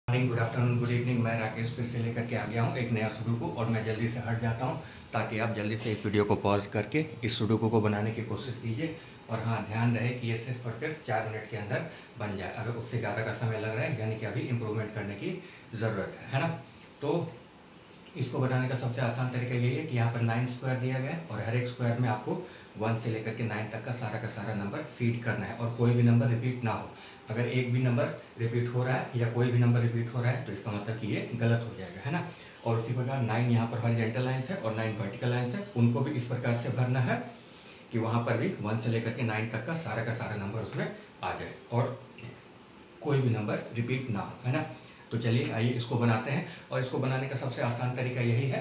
Morning, good afternoon, good evening. मैं राकेश फिर से लेकर के आ गया हूँ एक नया सुडोकू और मैं जल्दी से हट जाता हूँ ताकि आप जल्दी से इस वीडियो को पॉज करके इस सुडोकू को बनाने की कोशिश कीजिए। और हाँ, ध्यान रहे कि ये सिर्फ और सिर्फ 4 मिनट के अंदर बन जाए। अगर उससे ज़्यादा का समय लग रहा है यानी कि अभी इम्प्रूवमेंट करने की ज़रूरत है ना। तो इसको बनाने का सबसे आसान तरीका यही है कि यहाँ पर 9 स्क्वायर दिया गया है और हर एक स्क्वायर में आपको 1 से लेकर के 9 तक का सारा नंबर फीड करना है और कोई भी नंबर रिपीट ना हो। अगर एक भी नंबर रिपीट हो रहा है या कोई भी नंबर रिपीट हो रहा है तो इसका मतलब कि ये गलत हो जाएगा, है ना। और उसी प्रकार 9 यहाँ पर हॉरिजॉन्टल लाइन्स है और 9 वर्टिकल लाइन्स है, उनको भी इस प्रकार से भरना है कि वहाँ पर भी 1 से लेकर के 9 तक का सारा नंबर उसमें आ जाए और कोई भी नंबर रिपीट ना हो, है ना। तो चलिए आइए इसको बनाते हैं। और इसको बनाने का सबसे आसान तरीका यही है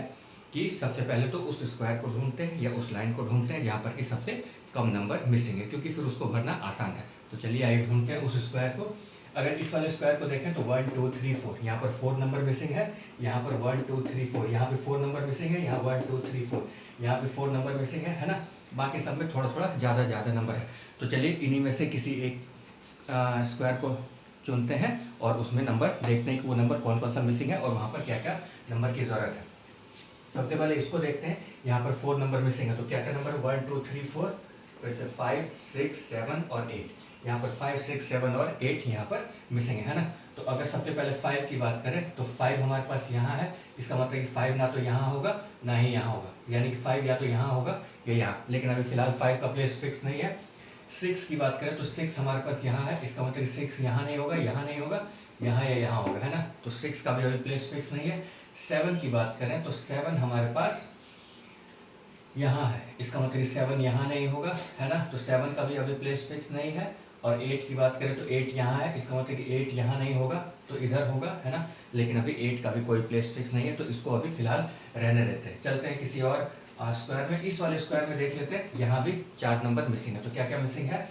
कि सबसे पहले तो उस स्क्वायर को ढूंढते हैं या उस लाइन को ढूंढते हैं जहाँ पर कि सबसे कम नंबर मिसिंग है, क्योंकि फिर उसको भरना आसान है। तो चलिए आइए ढूंढते हैं उस स्क्वायर को। अगर इस वाले स्क्वायर को देखें तो 1 2 3 4 यहाँ पर 4 नंबर मिसिंग है, यहाँ पर 1 2 3 4 यहाँ पे 4 नंबर मिसिंग है, यहाँ 1 2 3 4 यहाँ पे 4 नंबर मिसिंग है ना। बाकी सब में थोड़ा थोड़ा ज़्यादा नंबर है। तो चलिए इन्हीं में से किसी एक स्क्वायर को चुनते हैं और उसमें नंबर देखते हैं कि वो नंबर कौन कौन सा मिसिंग है और वहाँ पर क्या क्या नंबर की ज़रूरत है। सबसे पहले इसको देखते हैं। यहाँ पर 4 नंबर मिसिंग है तो क्या क्या नंबर 1 2 3 4, फिर से 5 6 7 और 8। यहाँ पर 5 6 7 और 8 यहाँ पर मिसिंग है ना। तो अगर सबसे पहले 5 की बात करें तो 5 हमारे पास यहाँ है। इसका मतलब कि 5 ना तो यहाँ होगा ना ही यहाँ होगा, यानी कि 5 या तो यहाँ होगा या यहाँ, लेकिन अभी फिलहाल 5 का प्लेस फिक्स नहीं है। 6 की बात करें तो 6 हमारे पास यहाँ है, इसका मतलब 6 यहाँ नहीं होगा, यहाँ नहीं होगा, यहाँ या यहाँ होगा, है ना। तो 6 का भी अभी प्लेस फिक्स नहीं है। 7 की बात करें तो 7 हमारे पास यहाँ है, इसका मतलब 7 यहाँ नहीं होगा, है ना। तो 7 का भी अभी प्लेस फिक्स नहीं है। और 8 की बात करें तो 8 यहाँ है, इसका मतलब 8 यहाँ नहीं होगा तो इधर होगा, है ना। लेकिन अभी 8 का भी कोई प्लेस फिक्स नहीं है तो इसको अभी फिलहाल रहने देते हैं। चलते हैं किसी और स्क्वायर में। इस वाले स्क्वायर में देख लेते हैं, यहाँ भी 4 नंबर मिसिंग है। तो क्या क्या मिसिंग है?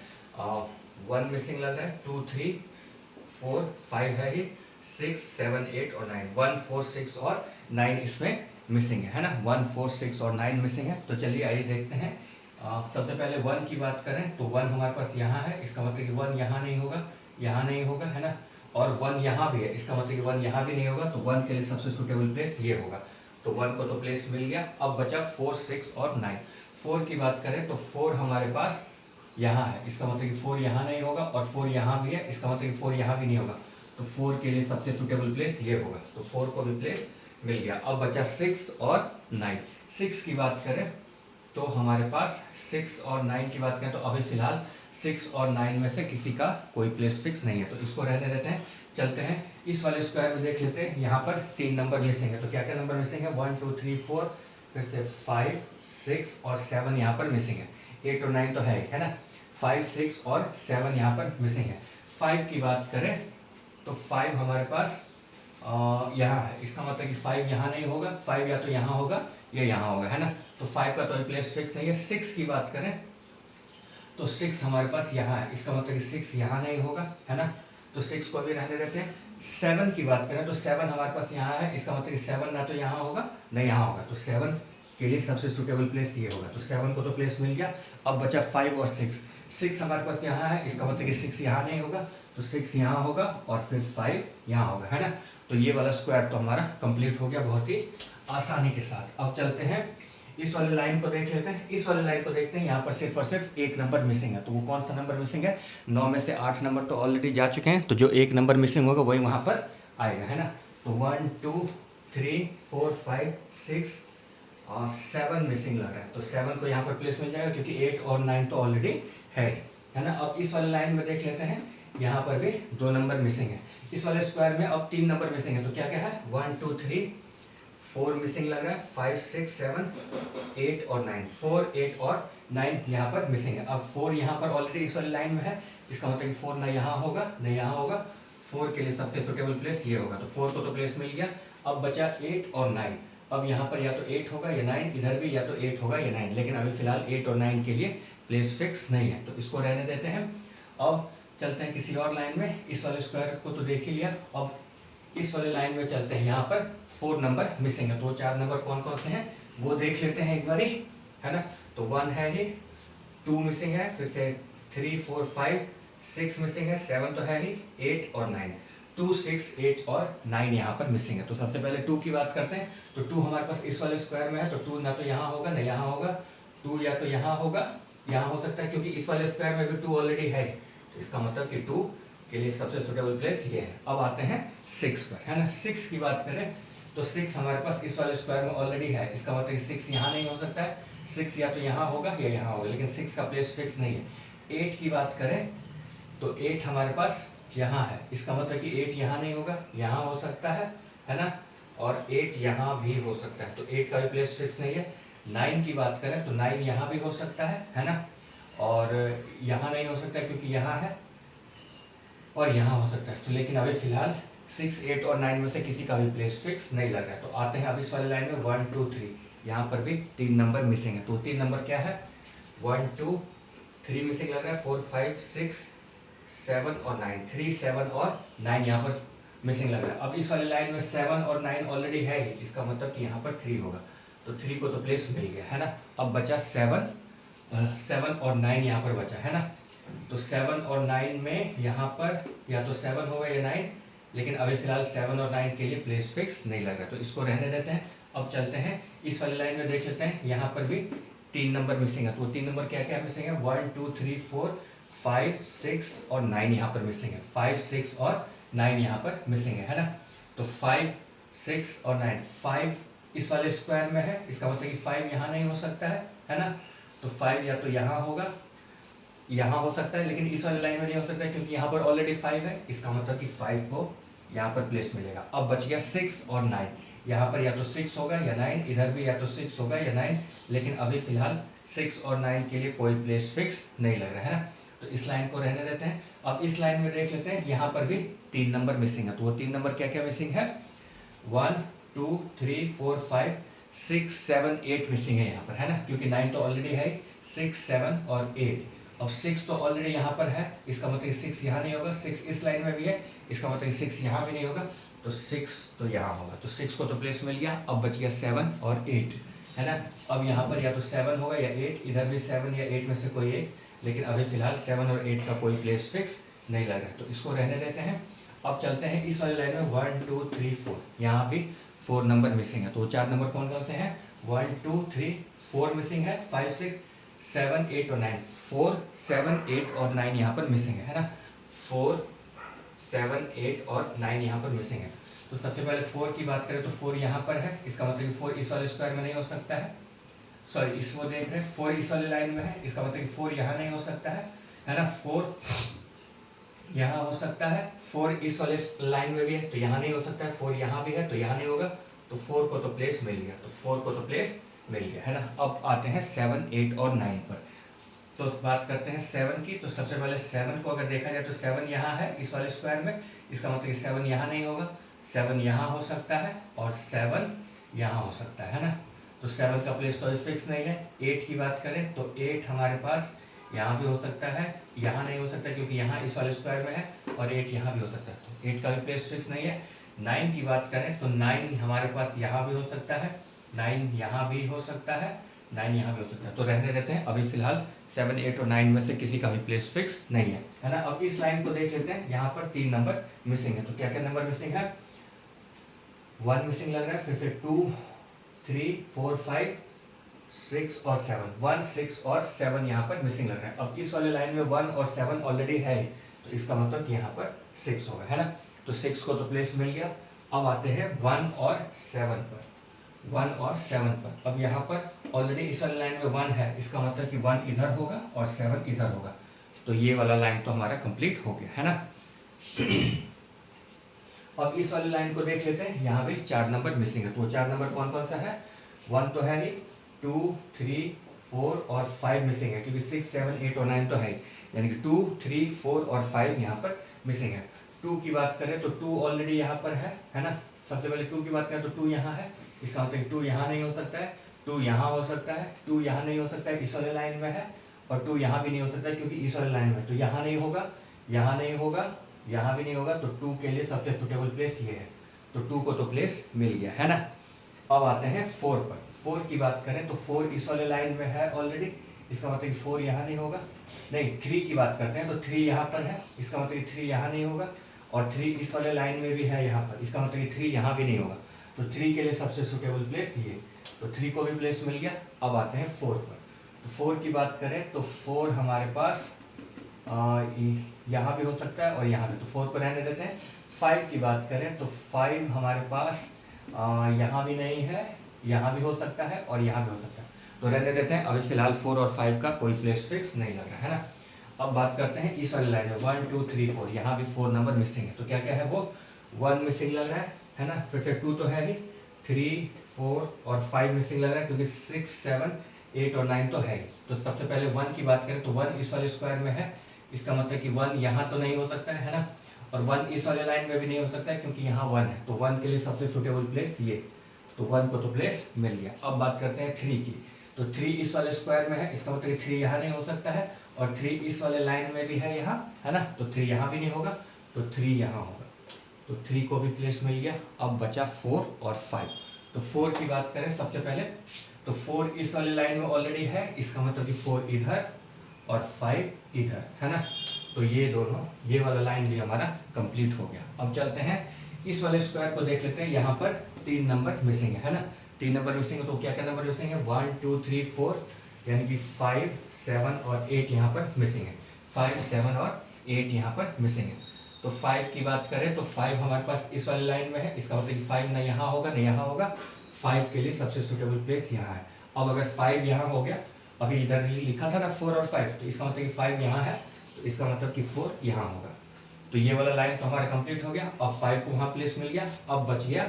1 मिसिंग लग रहा है, 2 3 4 5 है ही, 6 7 8 और 9, 1 4 6 और 9 इसमें मिसिंग है ना। 1 4 6 और 9 मिसिंग है। तो चलिए आइए देखते हैं। सबसे पहले 1 की बात करें तो 1 हमारे पास यहाँ है, इसका मतलब कि 1 यहाँ नहीं होगा, यहाँ नहीं होगा, है ना। और 1 यहाँ भी है, इसका मतलब कि 1 यहाँ भी नहीं होगा। तो 1 के लिए सबसे सुटेबल प्लेस ये होगा। तो 1 को तो प्लेस मिल गया। अब बचा 4 6 और 9। 4 की बात करें तो 4 हमारे पास यहाँ है, इसका मतलब कि 4 यहाँ नहीं होगा, और 4 यहाँ भी है, इसका मतलब कि 4 यहाँ भी नहीं होगा। तो 4 के लिए सबसे सुटेबल प्लेस ये होगा। तो 4 को भी प्लेस मिल गया। अब बचा 6 और 9। 6 की बात करें तो हमारे पास 6 और 9 की बात करें तो अभी फिलहाल 6 और 9 में से किसी का कोई प्लेस फिक्स नहीं है, तो इसको रहने देते हैं। चलते हैं इस वाले स्क्वायर में देख लेते हैं। यहाँ पर 3 नंबर मिसिंग है। तो क्या क्या नंबर मिसिंग है? 1 2 3 4, फिर से 5 6 और 7 यहाँ पर मिसिंग है। 8 और 9 तो है ना। 5 6 और 7 यहाँ पर मिसिंग है। 5 की बात करें तो 5 हमारे पास यहाँ है, इसका मतलब कि 5 यहाँ नहीं होगा, 5 या तो यहाँ होगा या यहाँ होगा, है ना। तो 5 का तो प्लेस फिक्स नहीं है। 6 की बात करें तो 6 हमारे पास यहाँ है, इसका मतलब कि 6 यहाँ नहीं होगा, है ना। तो 6 को भी रहने देते हैं। 7 की बात करें तो 7 हमारे पास यहाँ है, इसका मतलब कि 7 ना तो यहाँ होगा ना यहाँ होगा। तो 7 के लिए सबसे सुटेबल प्लेस ये होगा। तो 7 को तो प्लेस मिल गया। अब बचा 5 और 6। 6 हमारे पास यहाँ है, इसका मतलब कि 6 यहाँ नहीं होगा, तो 6 यहाँ होगा और फिर 5 यहाँ होगा, है ना। तो ये वाला स्क्वायर तो हमारा कंप्लीट हो गया बहुत ही आसानी के साथ। अब चलते हैं इस वाले लाइन को देख लेते हैं। इस वाले लाइन को देखते हैं। यहाँ पर सिर्फ और सिर्फ एक नंबर मिसिंग है। तो वो कौन सा नंबर मिसिंग है? 9 में से 8 नंबर तो ऑलरेडी जा चुके हैं, तो जो एक नंबर मिसिंग होगा वही वहाँ पर आएगा, है ना। तो 1 2 3 4 5 6 और 7 मिसिंग लग रहा है। तो 7 को यहाँ पर प्लेस मिल जाएगा क्योंकि 8 और 9 तो ऑलरेडी है ना। अब इस वाले लाइन में देख लेते हैं। यहाँ पर भी 2 नंबर मिसिंग है। इस वाले स्क्वायर में अब 3 नंबर मिसिंग है। तो क्या क्या है? 1 2 3 4 मिसिंग लग रहा है, 5 6 7 8 और 9, 4 8 और 9 यहाँ पर मिसिंग है। अब 4 यहाँ पर ऑलरेडी इस वाली लाइन में है, इसका मतलब कि 4 ना यहाँ होगा ना यहाँ होगा। 4 के लिए सबसे सुटेबल प्लेस ये होगा। तो 4 को तो प्लेस मिल गया। अब बचा 8 और 9। अब यहाँ पर या तो 8 होगा या 9, इधर भी या तो 8 होगा या 9, लेकिन अभी फिलहाल 8 और 9 के लिए प्लेस फिक्स नहीं है, तो इसको रहने देते हैं। अब चलते हैं किसी और लाइन में। इस वाले स्क्वायर को तो देख ही लिया। अब इस वाले लाइन में चलते हैं। यहाँ पर 4 नंबर मिसिंग है। तो 4 नंबर कौन कौन से हैं वो देख लेते हैं एक बारी, है ना। तो 1 है ही, 2 मिसिंग है, फिर से 3 4 5 6 मिसिंग है, 7 तो है ही, 8 और 9। 2, 6, 8 और 9 यहाँ पर मिसिंग है। तो सबसे पहले 2 की बात करते हैं। तो 2 हमारे पास इस वाले स्क्वायर में है, तो 2 ना तो यहाँ होगा ना यहाँ होगा, 2 या तो यहाँ होगा, यहाँ हो सकता है, क्योंकि इस वाले स्क्वायर में भी 2 ऑलरेडी है। तो इसका मतलब कि 2 के लिए सबसे सुटेबल प्लेस ये है। अब आते हैं 6 पर, है ना। 6 की बात करें तो 6 हमारे पास इस वाले स्क्वायर में ऑलरेडी है, इसका मतलब 6 यहाँ नहीं हो सकता है। 6 या तो यहाँ होगा या यहाँ होगा, लेकिन 6 का प्लेस फिक्स नहीं है। 8 की बात करें तो 8 हमारे पास यहाँ है, इसका मतलब कि 8 यहाँ नहीं होगा, यहाँ हो सकता है ना। और 8 यहाँ भी हो सकता है, तो 8 का भी प्लेस फिक्स नहीं है। 9 की बात करें तो 9 यहाँ भी हो सकता है ना। और यहाँ नहीं हो सकता क्योंकि यहाँ है, और यहाँ हो सकता है। तो लेकिन अभी फिलहाल 6, 8 और 9 में से किसी का भी प्लेस फिक्स नहीं लग रहा है। तो आते हैं अभी इस वाले लाइन में 1, 2, 3, यहाँ पर भी 3 नंबर मिसिंग है। तो 3 नंबर क्या है, 1, 2, 3 मिसिंग लग रहा है, 4, 5, 6, 7 और 9, 3, 7 और 9 यहाँ पर मिसिंग लग रहा है। अब इस वाले लाइन में 7 और 9 ऑलरेडी है ही, इसका मतलब कि यहाँ पर 3 होगा। तो 3 को तो प्लेस मिल गया, है ना। अब बचा 7 और 9 यहाँ पर बचा, है ना। तो 7 और 9 में यहाँ पर या तो 7 होगा या 9, लेकिन अभी फिलहाल 7 और 9 के लिए प्लेस फिक्स नहीं लग रहा, तो इसको रहने देते हैं। अब चलते हैं इस वाली लाइन में, देख लेते हैं। यहाँ पर भी 3 नंबर मिसिंग है। तो 3 नंबर क्या क्या मिसिंग है, 1, 2, 3, 4, 5, 6 और 9 यहाँ पर मिसिंग है। 5, 6 और 9 यहाँ पर मिसिंग है ना। तो 5, 6 और 9, 5 इस वाले स्क्वायर में है, इसका मतलब कि 5 यहाँ नहीं हो सकता है ना। तो 5 या तो यहाँ होगा, यहाँ हो सकता है, लेकिन इस वाले लाइन में नहीं हो सकता है क्योंकि यहाँ पर ऑलरेडी 5 है, इसका मतलब कि 5 को यहाँ पर प्लेस मिलेगा। अब बच गया 6 और 9, यहाँ पर या तो 6 होगा या 9, इधर भी या तो 6 होगा या 9, लेकिन अभी फिलहाल 6 और 9 के लिए कोई प्लेस फिक्स नहीं लग रहा है ना। तो इस लाइन को रहने देते हैं। अब इस लाइन में देख लेते हैं, यहाँ पर भी 3 नंबर मिसिंग है। तो वो 3 नंबर क्या क्या मिसिंग है, 1, 2, 3, 4, 5, 6, 7, 8 मिसिंग है यहाँ पर, है ना, क्योंकि 9 तो ऑलरेडी है, 6, 7 और 8। अब 6 तो ऑलरेडी यहाँ पर है, इसका मतलब 6 यहाँ नहीं होगा, 6 इस लाइन में भी है, इसका मतलब 6 यहाँ भी नहीं होगा, तो 6 तो यहाँ होगा। तो 6 को तो प्लेस मिल गया। अब बच गया 7 और 8, है ना। अब यहाँ पर या तो 7 होगा या 8, इधर भी 7 या 8 में से कोई एक, लेकिन अभी फिलहाल 7 और 8 का कोई प्लेस फिक्स नहीं लग रहा है, तो इसको रहने देते हैं। अब चलते हैं इस वाली लाइन में 1, 2, 3, 4, यहाँ भी 4 नंबर मिसिंग है। तो 4 नंबर कौन कौन से हैं, 1, 2, 3, 4 मिसिंग है, 5, 6, 7, 8 और 9, 4, 7, 8 और 9 यहाँ पर मिसिंग है ना। 4, 7, 8 और 9 यहाँ पर मिसिंग है। तो सबसे पहले 4 की बात करें तो 4 यहाँ पर है, इसका मतलब 4 इस वाले स्क्वायर में नहीं हो सकता है, सॉरी इसको देख रहे हैं, 4 इस वाले लाइन में है, इसका मतलब 4 यहाँ नहीं हो सकता है ना। 4 यहाँ हो सकता है, 4 इस वाले लाइन में भी है तो यहाँ नहीं हो सकता है, 4 यहाँ भी है तो यहाँ नहीं होगा, तो 4 को तो प्लेस मिल गया, तो 4 को तो प्लेस मिल गया, है ना। अब आते हैं 7, 8 और 9 पर। तो बात करते हैं 7 की। तो सबसे पहले 7 को अगर देखा जाए तो 7 यहाँ है इस वाले स्क्वायर में, इसका मतलब 7 यहाँ नहीं होगा, 7 यहाँ हो सकता है और 7 यहाँ हो सकता है ना। तो 7 का प्लेस तो फिक्स नहीं है। 8 की बात करें तो 8 हमारे पास यहाँ भी हो सकता है, यहाँ नहीं हो सकता क्योंकि यहाँ इस वाले स्क्वायर में है, और 8 यहाँ भी हो सकता है, तो 8 का भी प्लेस फिक्स नहीं है। 9 की बात करें तो 9 हमारे पास यहाँ भी हो सकता है, 9 यहाँ भी हो सकता है, 9 यहाँ भी हो सकता है, तो रहने देते हैं। अभी फिलहाल 7, 8 और 9 में से किसी का भी प्लेस फिक्स नहीं है ना। अब इस लाइन को देख लेते हैं, यहाँ पर 3 नंबर मिसिंग है। तो क्या क्या नंबर मिसिंग है, 1 मिसिंग लग रहा है, फिर से 2, 3, 4, 5, 6 और 7, 1, 6 और 7 यहाँ पर मिसिंग लग रहा है। अब इस वाले लाइन में 1 और 7 ऑलरेडी है, तो इसका मतलब कि यहाँ पर 6 होगा, है ना। तो 6 को तो प्लेस मिल गया। अब आते हैं 1 और 7 पर, 1 और 7 पर। अब यहाँ पर ऑलरेडी इस वाले लाइन में 1 है, इसका मतलब कि 1 इधर होगा और 7 इधर होगा, तो ये वाला लाइन तो हमारा कंप्लीट हो गया, है ना। अब इस वाली लाइन को देख लेते हैं, यहाँ भी 4 नंबर मिसिंग है। तो 4 नंबर कौन कौन सा है, 1 तो है ही, 2, 3, 4 और 5 मिसिंग है, क्योंकि 6, 7, 8 और 9 तो है, यानी कि 2, 3, 4 और 5 यहाँ पर मिसिंग है। 2 की बात करें तो 2 ऑलरेडी यहाँ पर है ना। सबसे पहले 2 की बात करें तो 2 यहाँ है, इसका मतलब 2 यहाँ नहीं हो सकता है, 2 यहाँ हो सकता है, 2 यहाँ नहीं हो सकता है, इस वाले लाइन में है, और 2 यहाँ भी नहीं हो सकता है क्योंकि इस वाले लाइन में, तो यहाँ नहीं होगा, यहाँ नहीं होगा, यहाँ भी नहीं होगा, तो 2 के लिए सबसे सुटेबल प्लेस ये है, तो 2 को तो प्लेस मिल गया, है ना। अब आते हैं 4 पर। 4 की बात करें तो 4 इस वाले लाइन में है ऑलरेडी, इसका मतलब 4 यहाँ नहीं होगा, नहीं 3 की बात करते हैं तो 3 यहाँ पर है, इसका मतलब 3 यहाँ नहीं होगा, और 3 इस वाले लाइन में भी है यहाँ पर, इसका मतलब कि 3 यहाँ भी नहीं होगा। तो 3 के लिए सबसे सुटेबल प्लेस ये, तो 3 को भी प्लेस मिल गया। अब आते हैं 4 पर। तो 4 की बात करें तो 4 हमारे पास यहाँ भी हो सकता है और यहाँ भी, तो 4 को रहने देते हैं। 5 की बात करें तो 5 हमारे पास यहाँ भी नहीं है, यहाँ भी हो सकता है और यहाँ भी हो सकता है, तो रहने देते हैं। अभी फिलहाल 4 और 5 का कोई प्लेस फिक्स नहीं लग रहा है ना। अब बात करते हैं इस वाली लाइन में 1 2 3 4, यहाँ भी 4 नंबर मिसिंग है। तो क्या क्या है वो, 1 मिसिंग लग रहा है ना, फिर से 2 तो है ही, 3 4 और 5 मिसिंग लग रहा है, क्योंकि 6 7 8 और 9 तो है ही। तो सबसे पहले 1 की बात करें तो 1 इस वाले स्क्वायर में है, इसका मतलब कि 1 यहाँ तो नहीं हो सकता है ना, और 1 इस वाले लाइन में भी नहीं हो सकता है क्योंकि यहाँ 1 है। तो 1 के लिए सबसे सुटेबल प्लेस ये, तो 1 को तो प्लेस मिल गया। अब बात करते हैं 3 की। तो 3 इस वाले स्क्वायर में है, इसका मतलब कि 3 यहाँ नहीं हो सकता है, और 3 इस वाले लाइन में भी है यहाँ, है ना, तो 3 यहाँ भी नहीं होगा, तो 3 यहाँ होगा। तो 3 को भी प्लेस मिल गया। अब बचा 4 और 5। तो 4 की बात करें सबसे पहले, तो 4 इस वाले लाइन में ऑलरेडी है, इसका मतलब कि 4 इधर और 5 इधर, है ना। तो ये दोनों, ये वाला लाइन भी हमारा कंप्लीट हो गया। अब चलते हैं इस वाले स्क्वायर को देख लेते हैं। यहाँ पर 3 नंबर मिसिंग है ना, 3 नंबर मिसिंग है। तो क्या क्या नंबर मिसिंग है, 1 2 3 4, यानी कि 5 7 और 8 यहाँ पर मिसिंग है। 5 7 और 8 यहाँ पर मिसिंग है। तो 5 की बात करें तो 5 हमारे पास इस वाले लाइन में है, इसका मतलब कि 5 ना यहाँ होगा ना यहाँ होगा। 5 के लिए सबसे सुटेबल प्लेस यहाँ है। अब अगर 5 यहाँ हो गया, अभी इधर लिखा था ना 4 और 5, तो इसका मतलब कि 5 यहाँ है, तो इसका मतलब कि 4 यहाँ होगा। तो ये वाला लाइन तो हमारा कंप्लीट हो गया। अब 5 को वहाँ प्लेस मिल गया। अब बच गया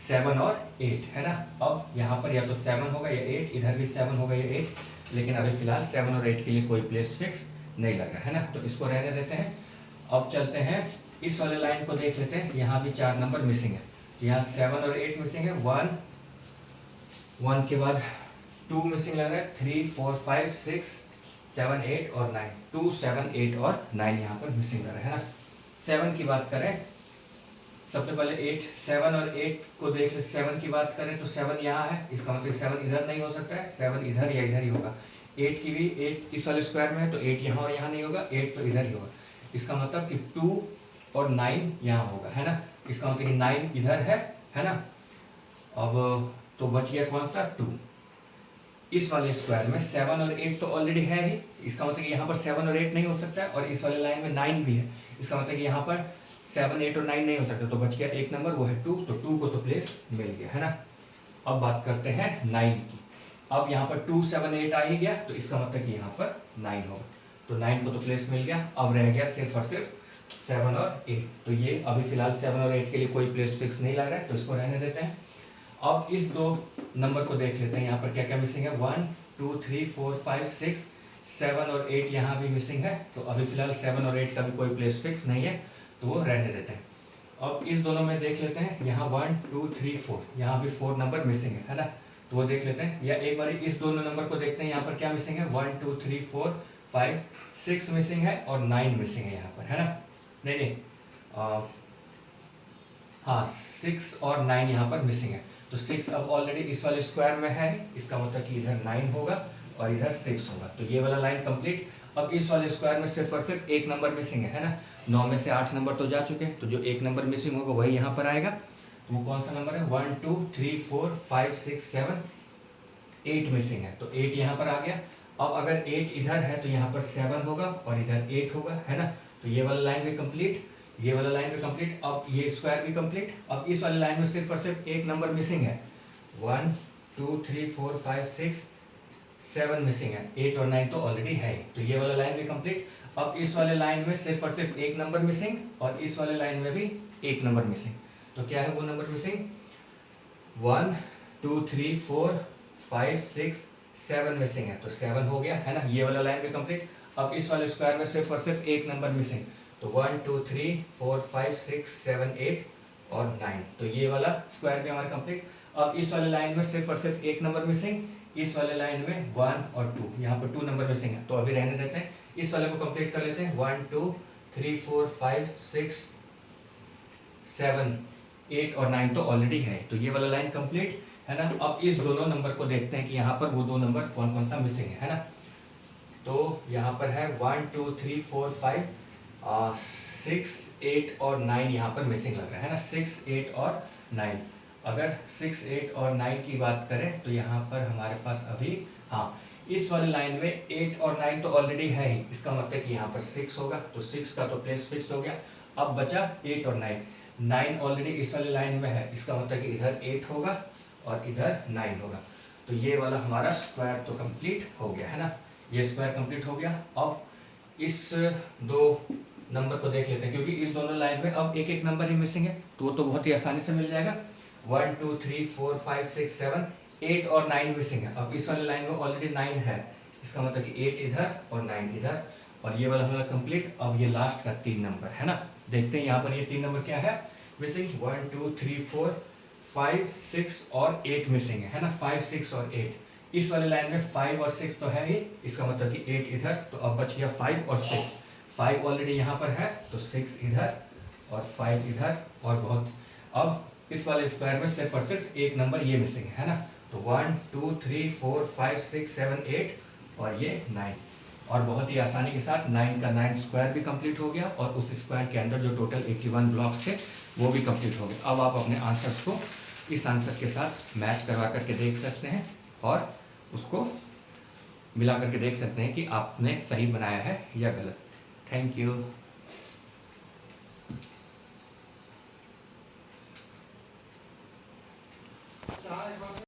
7 और 8, है ना। अब यहाँ पर या तो 7 होगा या 8, इधर भी 7 होगा या 8, लेकिन अभी फिलहाल 7 और 8 के लिए कोई प्लेस फिक्स नहीं लग रहा है ना, तो इसको रहने देते हैं। अब चलते हैं इस वाले लाइन को देख लेते हैं। यहाँ भी 4 नंबर मिसिंग है, तो यहाँ 7 और 8 मिसिंग है। 1 के बाद 2 मिसिंग लग रहा है, 3 4 5 6 7 8 और 9, 2 7 8 और 9 यहाँ पर मिसिंग लग रहा है ना। 7 की बात करें सबसे पहले 8 7 और 8 को देख ले। 7 की बात करें तो 7 यहाँ है, इसका मतलब 7 इधर नहीं हो सकता है, 7 इधर या इधर ही होगा। 8 की भी 8 इस वाले स्क्वायर में है, तो 8 यहाँ और यहाँ नहीं होगा, 8 तो इधर ही होगा। इसका मतलब कि 2 और 9 यहाँ होगा, है ना। इसका मतलब कि 9 इधर है ना। अब तो बच गया कौन सा, 2 इस वाले स्क्वायर में। 7 और 8 तो ऑलरेडी है ही, इसका मतलब कि यहाँ पर 7 और 8 नहीं हो सकता है, और इस वाले लाइन में 9 भी है, इसका मतलब कि यहाँ पर 7 8 और 9 नहीं हो सकता। तो बच गया एक नंबर, वो है 2, तो 2 को तो प्लेस मिल गया, है ना। अब बात करते हैं 9 की। अब यहाँ पर 2 7 8 आ ही गया, तो इसका मतलब कि यहाँ पर 9 होगा, तो 9 को तो प्लेस मिल गया। अब रह गया सिर्फ और सिर्फ 7 और 8। तो ये अभी फिलहाल 7 और 8 के लिए कोई प्लेस फिक्स नहीं लग रहा है, तो इसको रहने देते हैं। अब इस 2 नंबर को देख लेते हैं, यहाँ पर क्या क्या मिसिंग है। 1 2 3 4 5 6 7 और 8 यहाँ भी मिसिंग है, तो अभी फिलहाल 7 और 8 का भी कोई प्लेस फिक्स नहीं है, तो वो रहने देते हैं। अब इस दोनों में देख लेते हैं, यहाँ 1 2 3 4, यहाँ भी 4 नंबर मिसिंग है ना, तो वो देख लेते हैं। या एक बार इस दोनों नंबर को देखते हैं, यहाँ पर क्या मिसिंग है, 1 2 3 4 5 6 मिसिंग है और 9 मिसिंग है यहाँ पर, है ना। नहीं हाँ 6 और 9 यहाँ पर मिसिंग है। तो 6 अब ऑलरेडी इस वाले स्क्वायर में है, इसका मतलब कि इधर 9 होगा और इधर 6 होगा, तो ये वाला लाइन कंप्लीट। अब इस वाले स्क्वायर में सिर्फ और सिर्फ एक नंबर मिसिंग है ना। 9 में से 8 नंबर तो जा चुके हैं, तो जो एक नंबर मिसिंग होगा वही यहाँ पर आएगा। तो वो कौन सा नंबर है, 1 2 3 4 5 6 7 8 मिसिंग है, तो 8 यहाँ पर आ गया। अब अगर 8 इधर है तो यहाँ पर 7 होगा और इधर 8 होगा, है ना। तो ये वाला लाइन भी कंप्लीट, ये वाला लाइन भी कंप्लीट। अब ये स्क्वायर भी कंप्लीट। अब इस वाले लाइन में सिर्फ और सिर्फ एक नंबर मिसिंग है, 1 2 3 4 5 6 7 मिसिंग है, 8 और 9 तो ऑलरेडी है, तो ये वाला लाइन भी कंप्लीट। अब इस वाले लाइन में सिर्फ और सिर्फ एक नंबर मिसिंग, और इस वाले लाइन में भी एक नंबर मिसिंग। तो क्या है वो नंबर मिसिंग, 1 2 3 4 5 6 7 मिसिंग है, तो 7 हो गया, है ना। ये वाला लाइन भी कंप्लीट। अब इस वाले स्क्वायर में सिर्फ और सिर्फ एक नंबर मिसिंग, तो 1 2 3 4 5 6 7 8 और 9, तो ये वाला स्क्वायर भी हमारा कंप्लीट। अब इस वाले लाइन में सिर्फ और सिर्फ एक नंबर मिसिंग, इस वाले लाइन में 1 और 2, यहाँ पर 2 नंबर मिसिंग है, तो अभी रहने देते हैं। इस वाले को कंप्लीट कर लेते हैं। 1 2 3 4 5 6 7 8 और 9 तो ऑलरेडी है, तो ये वाला लाइन कंप्लीट, है ना। अब इस दोनों नंबर को देखते हैं कि यहाँ पर वो 2 नंबर कौन कौन सा मिसिंग है ना। तो यहाँ पर है 1 2 3 4 5 6, 8 और 9 यहाँ पर मिसिंग लग रहा है ना, 6, 8 और 9। अगर 6, 8 और 9 की बात करें तो यहाँ पर हमारे पास अभी, हाँ, इस वाले लाइन में 8 और 9 तो ऑलरेडी है ही, इसका मतलब कि यहाँ पर 6 होगा, तो 6 का तो प्लेस फिक्स हो गया। अब बचा 8 और 9, 9 ऑलरेडी इस वाले लाइन में है, इसका मतलब कि इधर 8 होगा और इधर 9 होगा। तो ये वाला हमारा स्क्वायर तो कंप्लीट हो गया है ना, ये स्क्वायर कंप्लीट हो गया। अब इस दो नंबर को देख लेते हैं, क्योंकि इस दोनों लाइन में अब एक एक नंबर ही मिसिंग है, तो वो तो बहुत ही आसानी से मिल जाएगा। 1 2 3 4 5 6 7, 8 और 9 मिसिंग है। अब इस वाले लाइन में ऑलरेडी 9 है, इसका मतलब कि 8 इधर और 9 इधर, और ये वाला हमारा कंप्लीट। अब ये लास्ट का 3 नंबर है ना, देखते हैं यहाँ पर ये 3 नंबर क्या है मिसिंग। 1 2 3 4 5 6 और 8 मिसिंग है ना, 5 6 और 8। इस वाले लाइन में 5 और 6 तो है ही, इसका मतलब कि 8 इधर, तो अब बच गया 5 और 6। 5 ऑलरेडी यहाँ पर है, तो 6 इधर और 5 इधर, और बहुत, अब इस वाले स्क्वायर में सिर्फ और सिर्फ एक नंबर ये मिसिंग है ना, तो 1 2 3 4 5 6 7 8 और ये 9। और बहुत ही आसानी के साथ 9 का 9 स्क्वायर भी कंप्लीट हो गया, और उस स्क्वायर के अंदर जो टोटल 81 ब्लॉक्स थे वो भी कंप्लीट हो गए। अब आप अपने आंसर्स को इस आंसर के साथ मैच करवा करके देख सकते हैं, और उसको मिला करके देख सकते हैं कि आपने सही बनाया है या गलत। Thank you.